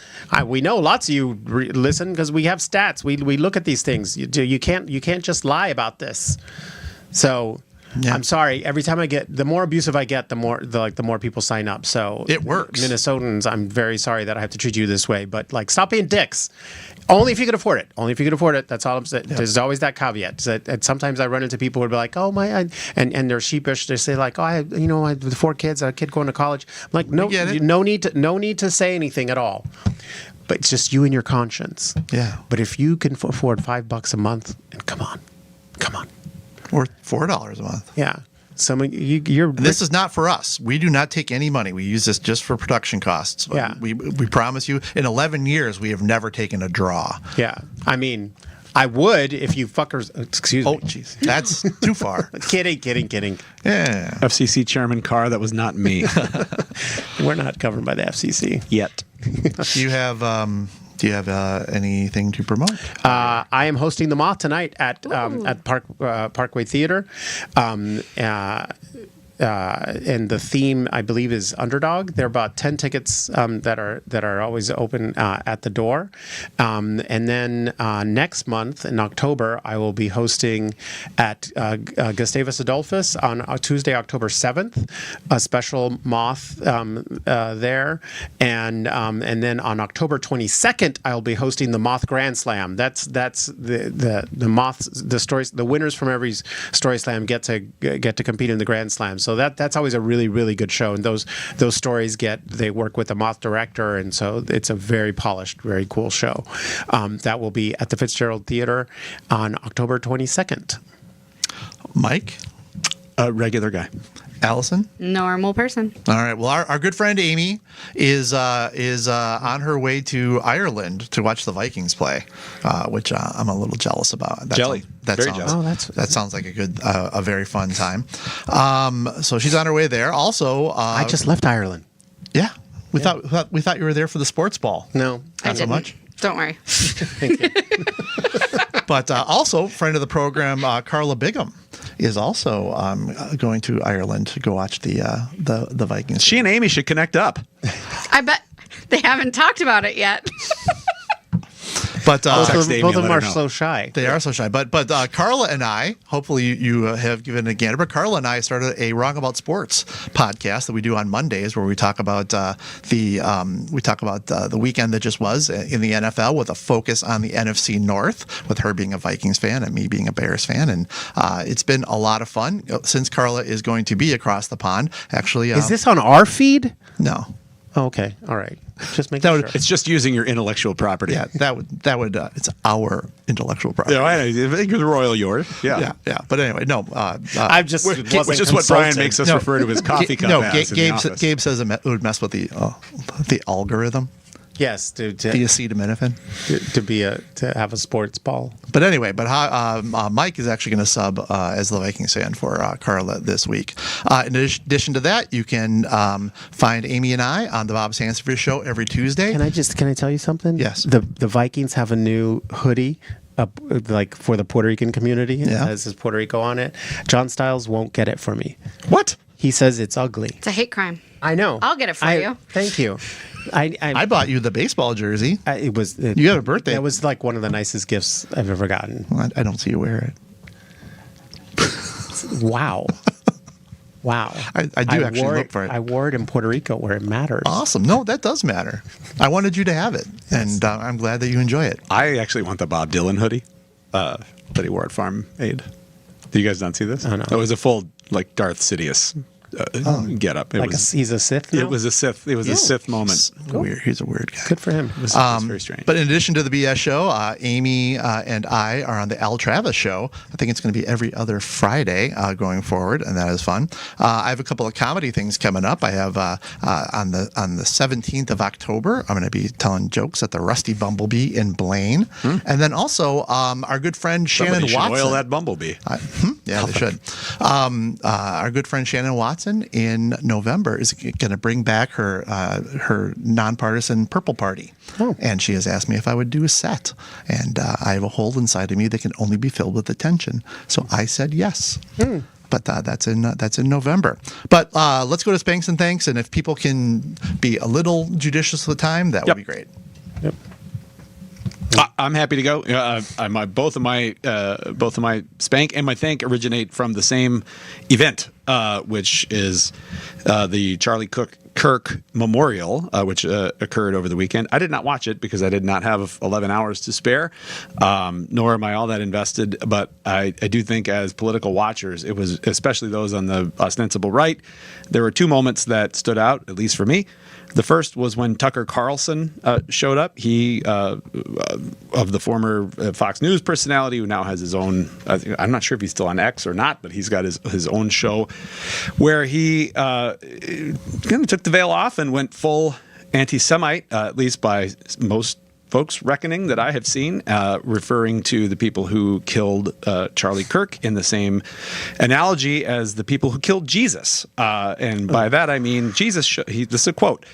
we know lots of you listen because we have stats. We look at these things. You can't just lie about this. So Yeah. I'm sorry. Every time the more abusive I get, the more people sign up. So It works. Minnesotans, I'm very sorry that I have to treat you this way, but stop being dicks. Only if you can afford it. Only if you can afford it. That's all I'm saying. Yep. There's always that caveat. And sometimes I run into people who are like, "Oh my," and they're sheepish. They say like, "Oh, I with 4 kids, a kid going to college." I'm like, no, no need to say anything at all. But it's just you and your conscience. Yeah. But if you can afford $5 a month, and come on. Or $4 a month. Yeah. You're. This is not for us. We do not take any money. We use this just for production costs. Yeah. We promise you, in 11 years, we have never taken a draw. Yeah. I mean, I would if you fuckers. Excuse me. Oh, jeez. That's too far. Kidding. Yeah. FCC chairman Carr, that was not me. We're not governed by the FCC. Yet. Do you have anything to promote? I am hosting the Moth tonight at Parkway Theater. And the theme, I believe, is underdog. There are about 10 tickets that are always open at the door. And then next month in October, I will be hosting at Gustavus Adolphus on Tuesday, October 7th, a special Moth there. And then on October 22nd, I'll be hosting the Moth Grand Slam. That's the Moth, the stories, the winners from every Story Slam get to compete in the Grand Slam. So that's always a really, really good show. And those stories they work with the Moth director. And so it's a very polished, very cool show. That will be at the Fitzgerald Theater on October 22nd. Mike? A regular guy. Allison? Normal person. All right. Well, our good friend Amy is on her way to Ireland to watch the Vikings play, which I'm a little jealous about. Jelly. Very jealous. That sounds like a very fun time. So she's on her way there. Also, I just left Ireland. Yeah. We thought you were there for the sports ball. No, Not so much. Don't worry. Thank you. But also, friend of the program, Carla Bigham, is also going to Ireland to go watch the Vikings. She and Amy should connect up. I bet they haven't talked about it yet. But both of Amy, them let are her know. so shy. they are so shy. But Carla and I, hopefully you have given it a gander. But Carla and I started a Wrong About Sports podcast that we do on Mondays, where we talk about the weekend that just was in the NFL, with a focus on the NFC North, with her being a Vikings fan and me being a Bears fan. And it's been a lot of fun since Carla is going to be across the pond. Actually, Is this on our feed? no? Oh, okay. All right. Just making That would- sure. It's just using your intellectual property. Yeah, that would it's our intellectual property. Yeah, I think it's royal yours. Yeah. But anyway, no. I just Which wasn't is what Brian consulted. makes us refer to his coffee cup as in the office. Gabe says it would mess with the algorithm, Yes, the acetaminophen. to have a sports ball. But anyway, Mike is actually going to sub as the Vikings fan for Carla this week. In addition to that, you can find Amy and I on the Bob Sansevier Show every Tuesday. Can I tell you something? Yes. The Vikings have a new hoodie. Like for the Puerto Rican community, it Yeah. says Puerto Rico on it. John Stiles won't get it for me. What? He says it's ugly. It's a hate crime. I know. I'll get it for you. Thank you. I bought you the baseball jersey. You had a birthday. That was like one of the nicest gifts I've ever gotten. I don't see you wear it. Wow. Wow. I do actually wore look for it. I wore it in Puerto Rico where it matters. Awesome. No, that does matter. I wanted you to have it, and I'm glad that you enjoy it. I actually want the Bob Dylan hoodie that he wore at Farm Aid. Did you guys not see this? Oh, no. It was a full Darth Sidious get up. He's a Sith now? It was a Sith. It was a Sith moment. Weird. He's a weird guy. Good for him. It was very strange. But in addition to the BS show, Amy and I are on the Al Travis show. I think it's going to be every other Friday going forward, and that is fun. I have a couple of comedy things coming up. I have on the 17th of October, I'm going to be telling jokes at the Rusty Bumblebee in Blaine, and then also our good friend Shannon Somebody should Watson. oil that bumblebee. Yeah, they should. Our good friend Shannon Watson in November is going to bring back her nonpartisan Purple Party, and she has asked me if I would do a set, and I have a hole inside of me that can only be filled with attention. So I said yes. But that's in November. But let's go to Spanks and Thanks, and if people can be a little judicious with the time, that would be great. Yep. I'm happy to go. Both of my spank and my thank originate from the same event, which is the Charlie Kirk Memorial, which occurred over the weekend. I did not watch it because I did not have 11 hours to spare, nor am I all that invested. But I do think as political watchers, it was, especially those on the ostensible right, there were two moments that stood out, at least for me. The first was when Tucker Carlson showed up. He, of the former Fox News personality, who now has his own, I'm not sure if he's still on X or not, but he's got his own show where he kind of took the veil off and went full anti-Semite, at least by most folks' reckoning that I have seen, referring to the people who killed Charlie Kirk in the same analogy as the people who killed Jesus. And by that, I mean, this is a quote.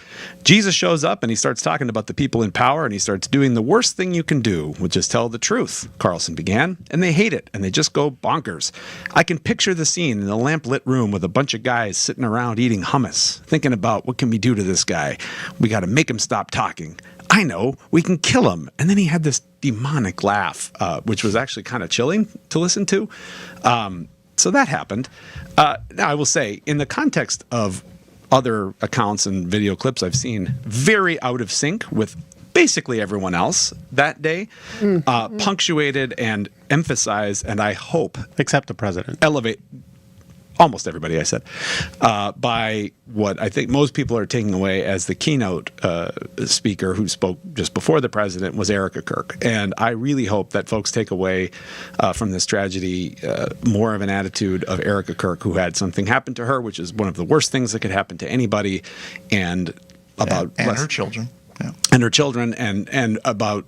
Jesus shows up and he starts talking about the people in power and he starts doing the worst thing you can do, which is tell the truth, Carlson began, and they hate it and they just go bonkers. I can picture the scene in a lamp-lit room with a bunch of guys sitting around eating hummus, thinking about what can we do to this guy? We got to make him stop talking. I know, we can kill him. And then he had this demonic laugh, which was actually kind of chilling to listen to. So that happened. Now, I will say, in the context of other accounts and video clips I've seen, very out of sync with basically everyone else that day, punctuated and emphasized, and I hope... Except the president. Elevate... Almost everybody, I said, by what I think most people are taking away as the keynote speaker who spoke just before the president was Erica Kirk. And I really hope that folks take away from this tragedy more of an attitude of Erica Kirk, who had something happen to her, which is one of the worst things that could happen to anybody, and about... And her children. Yeah. And her children, and about...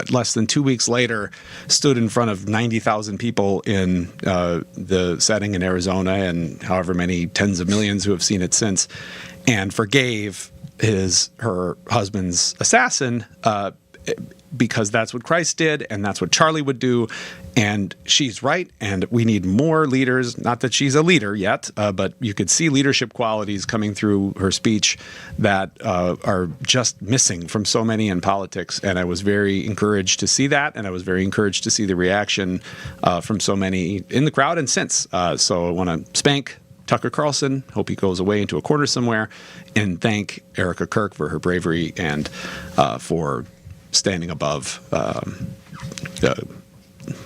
less than 2 weeks later, stood in front of 90,000 people in the setting in Arizona and however many tens of millions who have seen it since, and forgave her husband's assassin because that's what Christ did and that's what Charlie would do. And she's right, and we need more leaders. Not that she's a leader yet, but you could see leadership qualities coming through her speech that are just missing from so many in politics. And I was very encouraged to see that, and I was very encouraged to see the reaction from so many in the crowd and since. So I want to spank Tucker Carlson, hope he goes away into a corner somewhere, and thank Erica Kirk for her bravery and for standing above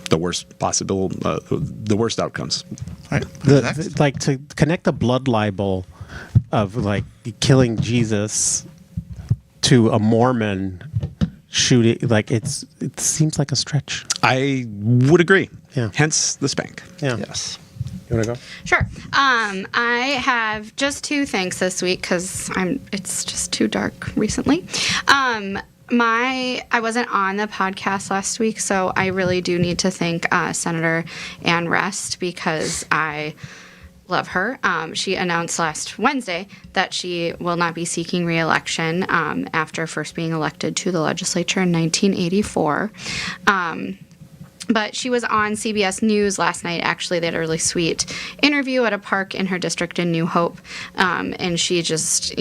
the worst possible, the worst outcomes. All right. Like to connect the blood libel of like killing Jesus to a Mormon shooting, like it seems like a stretch. I would agree. Yeah. Hence the spank. Yeah. Yes. You want to go? Sure. I have just two thanks this week because it's just too dark recently. I wasn't on the podcast last week, so I really do need to thank Senator Ann Rest because I love her. She announced last Wednesday that she will not be seeking re-election after first being elected to the legislature in 1984. But she was on CBS News last night. Actually, they had a really sweet interview at a park in her district in New Hope. And she just,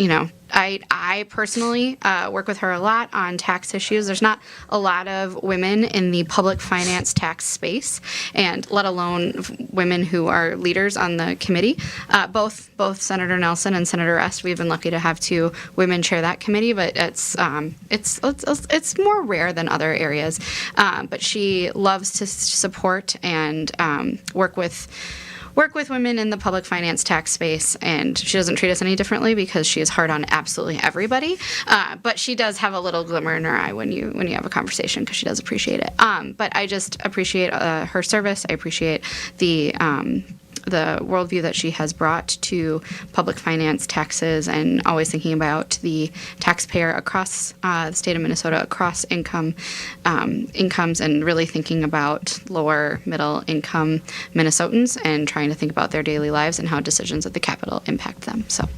I personally work with her a lot on tax issues. There's not a lot of women in the public finance tax space, and let alone women who are leaders on the committee. Both Senator Nelson and Senator Rest, we've been lucky to have two women chair that committee, but it's more rare than other areas. But she loves to support and work with work with women in the public finance tax space, and she doesn't treat us any differently because she is hard on absolutely everybody. But she does have a little glimmer in her eye when you have a conversation, because she does appreciate it. But I just appreciate her service. I appreciate the worldview that she has brought to public finance, taxes, and always thinking about the taxpayer across the state of Minnesota, across incomes, and really thinking about lower middle income Minnesotans and trying to think about their daily lives and how decisions at the Capitol impact them. So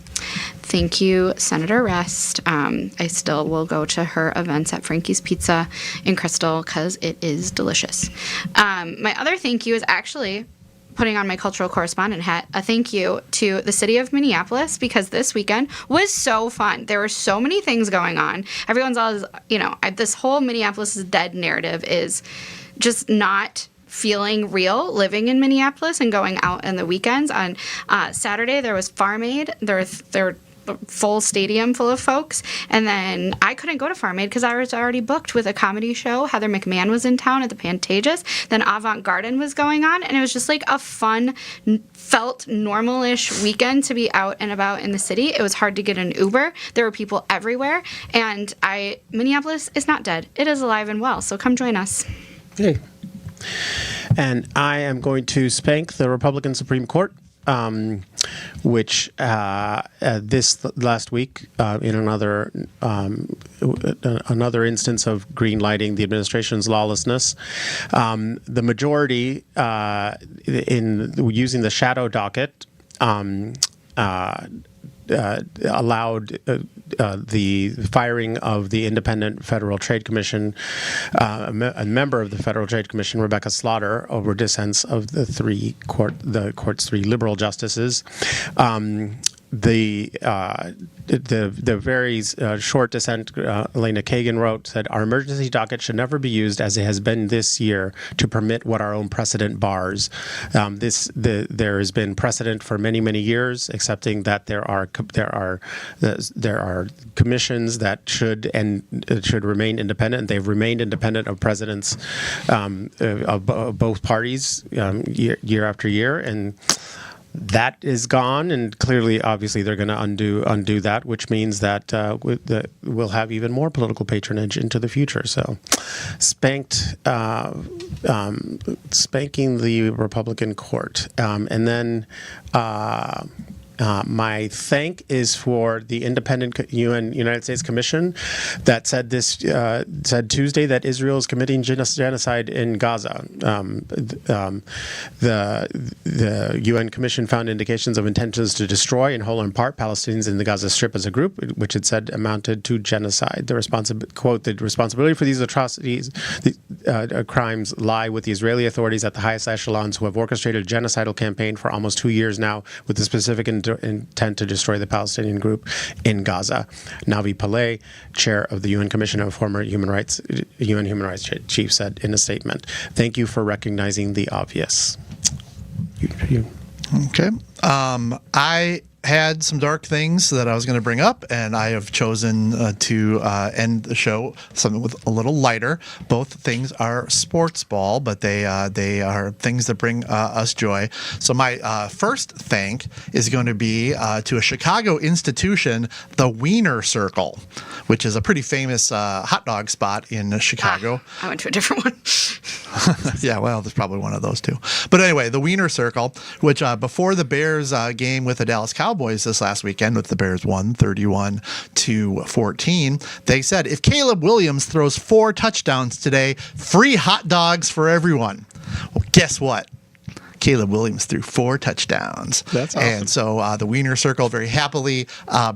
thank you, Senator Rest. I still will go to her events at Frankie's Pizza in Crystal because it is delicious. My other thank you is actually putting on my cultural correspondent hat, a thank you to the city of Minneapolis, because this weekend was so fun. There were so many things going on. Everyone's always, this whole Minneapolis is dead narrative is just not feeling real living in Minneapolis and going out on the weekends. On Saturday, there was Farm Aid. There were full stadium full of folks, and then I couldn't go to Farm Aid because I was already booked with a comedy show. Heather McMahon was in town at the Pantages, then Avant Garden was going on, and it was just like a fun, felt normal-ish weekend to be out and about in the city. It was hard to get an Uber. There were people everywhere, and Minneapolis is not dead. It is alive and well, so come join us. Yay. And I am going to spank the Republican Supreme Court, which this last week, in another instance of green lighting the administration's lawlessness, the majority in using the shadow docket allowed the firing of the independent Federal Trade Commission, a member of the Federal Trade Commission, Rebecca Slaughter, over dissents of the court's three liberal justices. The very short dissent Elena Kagan wrote said, "Our emergency docket should never be used as it has been this year to permit what our own precedent bars. There has been precedent for many, many years, accepting that there are commissions that should remain independent. They've remained independent of presidents of both parties year after year, and that is gone, and clearly, obviously, they're going to undo that, which means that we'll have even more political patronage into the future. So, spanking the Republican court, and then. My thank is for the independent United States Commission that said Tuesday that Israel is committing genocide in Gaza. The UN Commission found indications of intentions to destroy, in whole or in part, Palestinians in the Gaza Strip as a group, which it said amounted to genocide. The responsibility for these atrocities, crimes, lie with the Israeli authorities at the highest echelons, who have orchestrated a genocidal campaign for almost 2 years now with the specific intent to destroy the Palestinian group in Gaza. Navi Pillay, chair of the UN Commission and former UN Human Rights Chief, said in a statement, "Thank you for recognizing the obvious." Okay. I had some dark things that I was going to bring up, and I have chosen to end the show something with a little lighter. Both things are sports ball, but they are things that bring us joy. So my first thank is going to be to a Chicago institution, the Wiener Circle, which is a pretty famous hot dog spot in Chicago. I went to a different one. Yeah, well, there's probably one of those too. But anyway, the Wiener Circle, which before the Bears game with the Dallas Cowboys this last weekend, with the Bears won 31-14, they said, if Caleb Williams throws 4 touchdowns today, free hot dogs for everyone. Well, guess what? Caleb Williams threw 4 touchdowns. That's awesome. And so the Wiener Circle very happily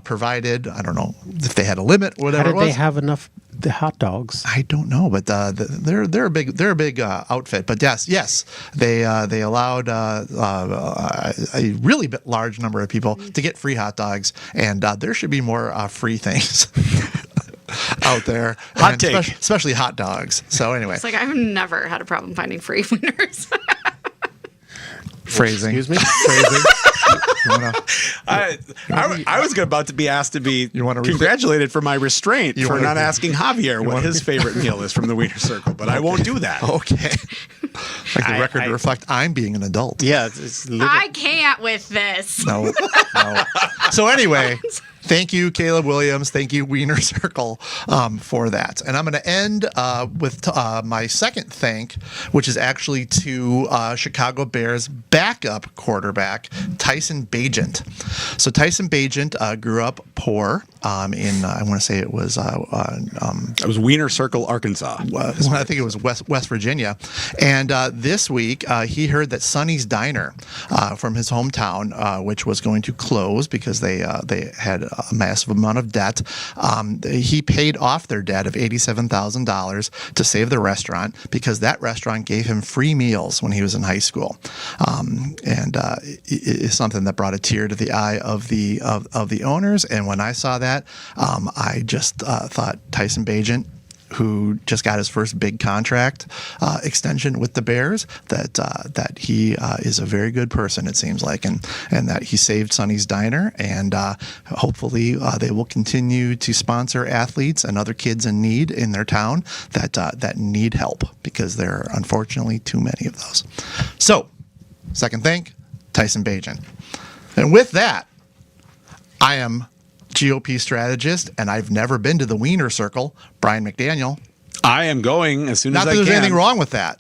provided, I don't know if they had a limit or whatever. How it did was. they have enough hot dogs? I don't know, but they're a big outfit. But yes, they allowed a really large number of people to get free hot dogs, and there should be more free things out there. Hot take. Especially hot dogs. So anyway, It's like I've never had a problem finding free wieners. phrasing. Excuse me? Phrasing. I was about to be asked to be wanna read- congratulated for my restraint for wanna- not asking Javier what his favorite meal is from the Wiener Circle, but I won't do that. Okay. Like the record to reflect, I'm being an adult. Yeah, it's I can't with this. No. So anyway, thank you, Caleb Williams. Thank you, Wiener Circle, for that. And I'm going to end with my second thank, which is actually to Chicago Bears backup quarterback Tyson Bagent. So Tyson Bagent grew up poor in I want to say it was It was Wiener Circle, Arkansas. I think it was West Virginia. And this week, he heard that Sonny's Diner from his hometown, which was going to close because they had a massive amount of debt. He paid off their debt of $87,000 to save the restaurant because that restaurant gave him free meals when he was in high school. And it's something that brought a tear to the eye of the owners. And when I saw that, I just thought Tyson Bagent, who just got his first big contract extension with the Bears, that he is a very good person, it seems like, and that he saved Sonny's Diner, and hopefully they will continue to sponsor athletes and other kids in need in their town that need help, because there are unfortunately too many of those. So, second thank, Tyson Bagent. And with that, I am GOP strategist, and I've never been to the Wiener Circle, Brian McDaniel. I am going as soon Not as that I there's can anything wrong with that.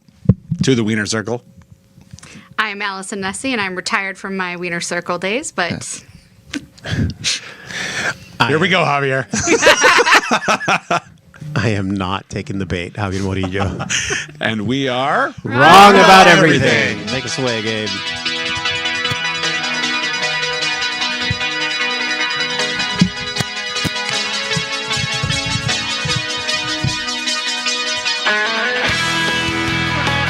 to the Wiener Circle. I'm Allison Nessie, and I'm retired from my Wiener Circle days, but Here we go, Javier. I am not taking the bait. Javier Murillo. And we are Wrong about everything. Take us away, Gabe.